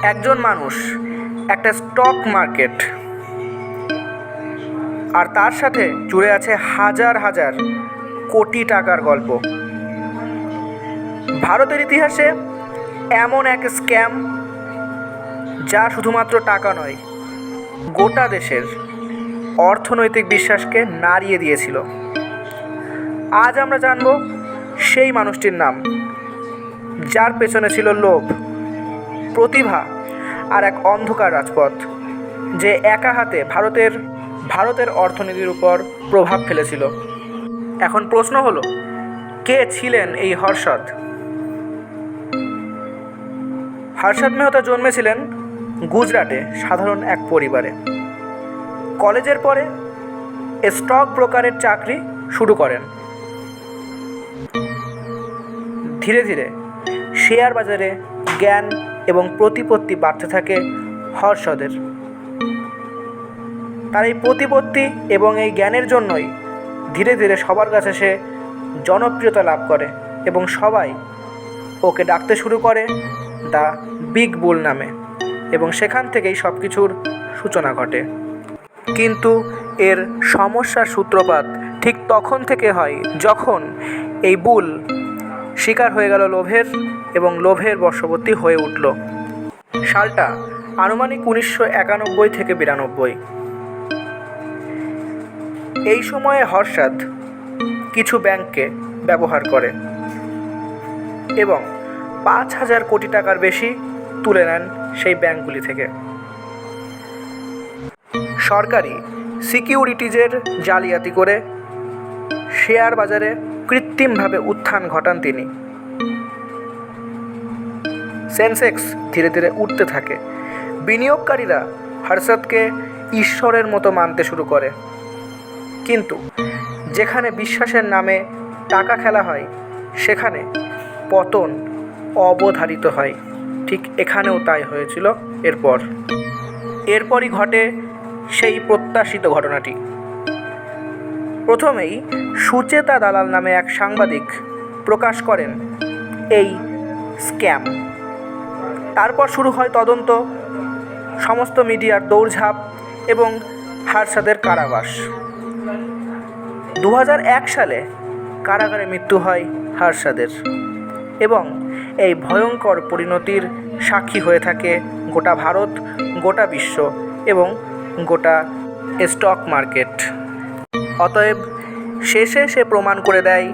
একজন মানুষ, একটা স্টক মার্কেট, আর তার সাথে জুড়ে আছে হাজার হাজার কোটি টাকার গল্প। ভারতের ইতিহাসে এমন এক স্ক্যাম যা শুধুমাত্র টাকা নয়, গোটা দেশের অর্থনৈতিক বিশ্বাসকে নাড়িয়ে দিয়েছিল। আজ আমরা জানব সেই মানুষটির নাম, যার পেছনে ছিল লোভ, প্রতিভা আর এক অন্ধকার রাজপথ, যে একা হাতে ভারতের অর্থনীতির উপর প্রভাব ফেলেছিল। এখন প্রশ্ন হলো, কে ছিলেন এই হর্ষদ? হর্ষদ মেহতা জন্মেছিলেন গুজরাটে সাধারণ এক পরিবারে। কলেজের পরে স্টক ব্রোকারের চাকরি শুরু করেন। ধীরে ধীরে শেয়ার বাজারে জ্ঞান এবং প্রতিপত্তি বাড়তে থাকে হর্ষদের। তার এই প্রতিপত্তি এবং এই জ্ঞানের জন্যই ধীরে ধীরে সবার কাছে সে জনপ্রিয়তা লাভ করে এবং সবাই ওকে ডাকতে শুরু করে দ্য বিগ বুল নামে, এবং সেখান থেকেই সব কিছুর সূচনা ঘটে। কিন্তু এর সমস্যার সূত্রপাত ঠিক তখন থেকে হয় যখন এই বুল শিকার হয়ে গেল লোভের এবং লোভের বশবর্তী হয়ে উঠল। সালটা আনুমানিক 1991 থেকে 92। এই সময়ে হর্ষদ কিছু ব্যাংককে ব্যবহার করে এবং 5,000 কোটি টাকার বেশি তুলে নেন সেই ব্যাংকগুলি থেকে। সরকারি সিকিউরিটিজের জালিয়াতি করে শেয়ার বাজারে কৃত্রিমভাবে উত্থান ঘটান তিনি। সেন্সেক্স ধীরে ধীরে উঠতে থাকে। বিনিয়োগকারীরা হর্ষদকে ঈশ্বরের মতো মানতে শুরু করে। কিন্তু যেখানে বিশ্বাসের নামে টাকা খেলা হয়, সেখানে পতন অবধারিত হয়। ঠিক এখানেও তাই হয়েছিল। এরপরই ঘটে সেই প্রত্যাশিত ঘটনাটি। প্রথমেই সুচেতা দালাল নামে এক সাংবাদিক প্রকাশ করেন এই স্ক্যাম। তারপর শুরু হয় তদন্ত, সমস্ত মিডিয়ার দৌড়ঝাঁপ এবং হর্ষদের কারাবাস। 2001 সালে কারাগারে মৃত্যু হয় হর্ষদের, এবং এই ভয়ঙ্কর পরিণতির সাক্ষী হয়ে থাকে গোটা ভারত, গোটা বিশ্ব এবং গোটা স্টক মার্কেট। অতএব শেষে সে প্রমাণ করে দেয়,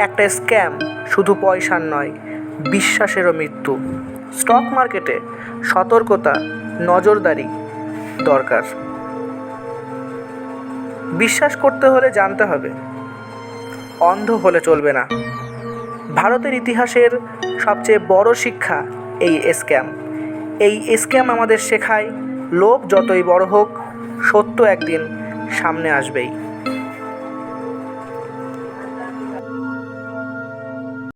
একটা স্ক্যাম শুধু পয়সার নয়, বিশ্বাসেরও মৃত্যু। স্টক মার্কেটে সতর্কতা, নজরদারি দরকার। বিশ্বাস করতে হলে জানতে হবে, অন্ধ হলে চলবে না। ভারতের ইতিহাসের সবচেয়ে বড় শিক্ষা এই স্ক্যাম আমাদের শেখায়, লোভ যতই বড় হোক, সত্য একদিন সামনে আসবেই।